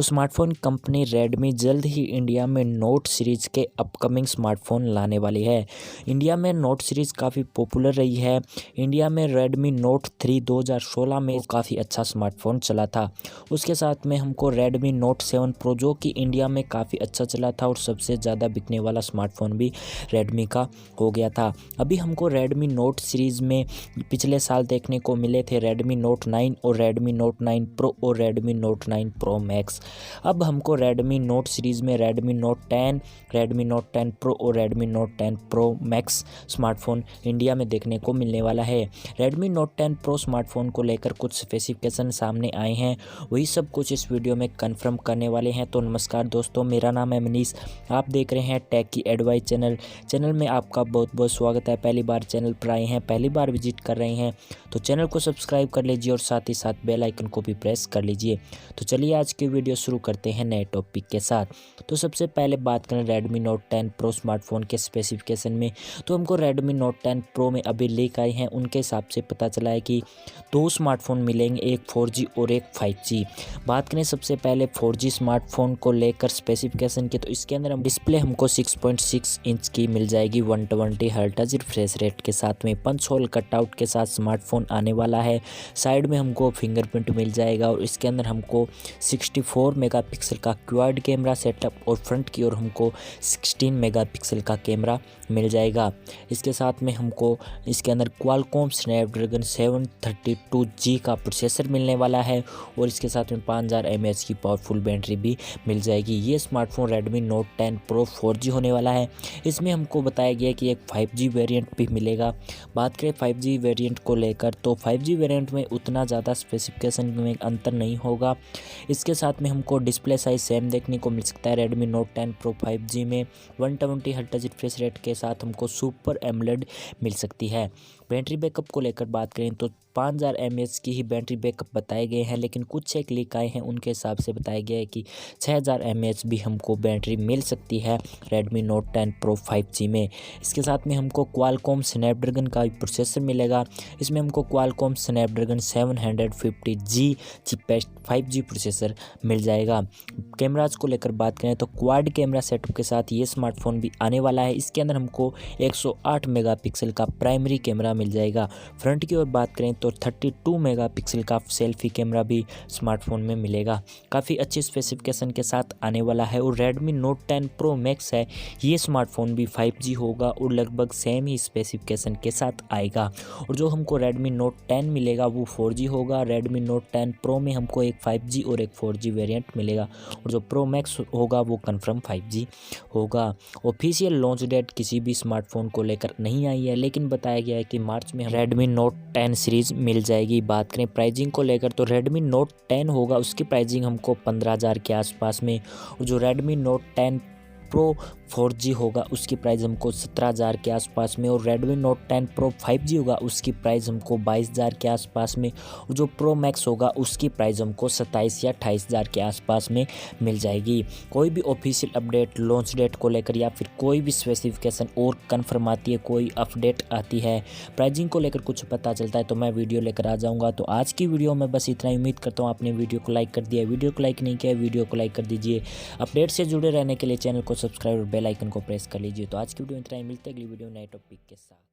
तो smartphone company Redmi जल्द ही India में नोट सीरीज़ के अपकमिंग स्मार्टफोन लाने वाली है। इंडिया में नोट सीरीज़ काफ़ी पॉपुलर रही है। इंडिया में रेडमी नोट 3 2016 में काफ़ी अच्छा स्मार्टफोन चला था। उसके साथ में हमको रेडमी नोट 7 प्रो जो कि इंडिया में काफ़ी अच्छा चला था और सबसे ज़्यादा बिकने वाला स्मार्टफोन भी रेडमी का हो गया था। अभी हमको रेडमी नोट सीरीज़ में पिछले साल देखने को मिले थे रेडमी नोट 9 और रेडमी नोट 9 प्रो और रेडमी नोट 9 प्रो मैक्स। अब हमको रेडमी नोट सीरीज़ में Redmi Note 10, Redmi Note 10 Pro और Redmi Note 10 Pro Max smartphone India में देखने को मिलने वाला है। रेडमी नोट 10 प्रो स्मार्टफोन को लेकर कुछ स्पेसिफिकेशन सामने आए हैं, वही सब कुछ इस वीडियो में कंफर्म करने वाले हैं। तो नमस्कार दोस्तों, मेरा नाम है मनीष, आप देख रहे हैं टेक की एडवाइस चैनल में आपका बहुत बहुत स्वागत है। पहली बार चैनल पर आए हैं, पहली बार विजिट कर रहे हैं तो चैनल को सब्सक्राइब कर लीजिए और साथ ही साथ बेल आइकन को भी प्रेस कर लीजिए। तो चलिए आज की वीडियो शुरू करते हैं नए टॉपिक के साथ। तो सबसे पहले बात करें रेडमी नोट 10 प्रो स्मार्टफोन के स्पेसिफिकेशन में, तो हमको रेडमी नोट 10 प्रो में अभी लीक आए हैं, उनके हिसाब से पता चला है कि दो स्मार्टफोन मिलेंगे, एक 4G और एक 5G। बात करें सबसे पहले 4G स्मार्टफोन को लेकर स्पेसिफिकेशन की, तो इसके अंदर हम डिस्प्ले हमको 6.6 इंच की मिल जाएगी 120 हर्ट्ज रिफ्रेश रेट के साथ में। पंच होल कटआउट के साथ स्मार्टफोन आने वाला है। साइड में हमको फिंगरप्रिंट मिल जाएगा और इसके अंदर हमको 64 मेगापिक्सल का क्वाड कैमरा सेटअप और फ्रंट की ओर हमको 16 मेगापिक्सल का कैमरा मिल जाएगा। इसके साथ में हमको इसके अंदर क्वालकॉम स्नैपड्रैगन 732G का प्रोसेसर मिलने वाला है और इसके साथ में 5000 mAh की पावरफुल बैटरी भी मिल जाएगी। ये smartphone Redmi Note 10 pro 4G होने वाला है। इसमें हमको बताया गया कि एक 5G वेरिएंट भी मिलेगा। बात करें 5G वेरिएंट को लेकर, तो 5G वेरिएंट में उतना ज़्यादा स्पेसिफिकेशन में अंतर नहीं होगा। इसके साथ में हमको डिस्प्ले साइज सेम देखने को मिल सकता है। रेडमी नोट 10 प्रो 5G में 120 हर्ट्ज रिफ्रेश रेट के साथ हमको सुपर एमोलेड मिल सकती है। बैटरी बैकअप को लेकर बात करें तो 5000 mAh की ही बैटरी बैकअप बताए गए हैं, लेकिन कुछ एक लीक आए हैं उनके हिसाब से बताया गया है कि 6000 mAh भी हमको बैटरी मिल सकती है रेडमी नोट 10 प्रो 5G में। इसके साथ में हमको क्वालकॉम स्नैपड्रैगन का प्रोसेसर मिलेगा। इसमें हमको Qualcomm Snapdragon 750G chipset 5G processor मिल जाएगा। कैमराज को लेकर बात करें तो क्वाड कैमरा सेटअप के साथ ये स्मार्टफोन भी आने वाला है। इसके अंदर हमको 108 मेगापिक्सल का प्राइमरी कैमरा मिल जाएगा। फ्रंट की ओर बात करें तो 32 मेगापिक्सल का सेल्फी कैमरा भी स्मार्टफोन में मिलेगा। काफ़ी अच्छी स्पेसिफिकेशन के साथ आने वाला है। और रेडमी नोट 10 प्रो मैक्स है, ये स्मार्टफोन भी 5G होगा और लगभग सेम ही स्पेसिफिकेशन के साथ आएगा। और जो हमको रेडमी नोट 10 मिलेगा वो 4G होगा। रेडमी नोट 10 प्रो में हमको एक 5G और एक 4G वेरिएंट मिलेगा और जो प्रो मैक्स होगा वो कंफर्म 5G होगा। ऑफिशियल लॉन्च डेट किसी भी स्मार्टफोन को लेकर नहीं आई है, लेकिन बताया गया है कि मार्च में रेडमी नोट 10 सीरीज मिल जाएगी। बात करें प्राइजिंग को लेकर तो रेडमी नोट 10 होगा, उसकी प्राइजिंग हमको 15,000 के आसपास में, और जो रेडमी नोट 10 प्रो 4G होगा उसकी प्राइस हमको 17,000 के आसपास में, और रेडमी नोट 10 प्रो 5G होगा उसकी प्राइस हमको 22,000 के आसपास में, और जो प्रो मैक्स होगा उसकी प्राइस हमको 27 या 28,000 के आसपास में मिल जाएगी। कोई भी ऑफिशियल अपडेट लॉन्च डेट को लेकर या फिर कोई भी स्पेसिफिकेशन और कन्फर्म आती है, कोई अपडेट आती है, प्राइजिंग को लेकर कुछ पता चलता है तो मैं वीडियो लेकर आ जाऊँगा। तो आज की वीडियो में बस इतना ही। उम्मीद करता हूँ आपने वीडियो को लाइक कर दिया। वीडियो को लाइक नहीं किया, वीडियो को लाइक कर दीजिए। अपडेट से जुड़े रहने के लिए चैनल को सब्सक्राइब और बेल आइकन को प्रेस कर लीजिए। तो आज की वीडियो में इतना ही, मिलते हैं अगली वीडियो नए टॉपिक के साथ।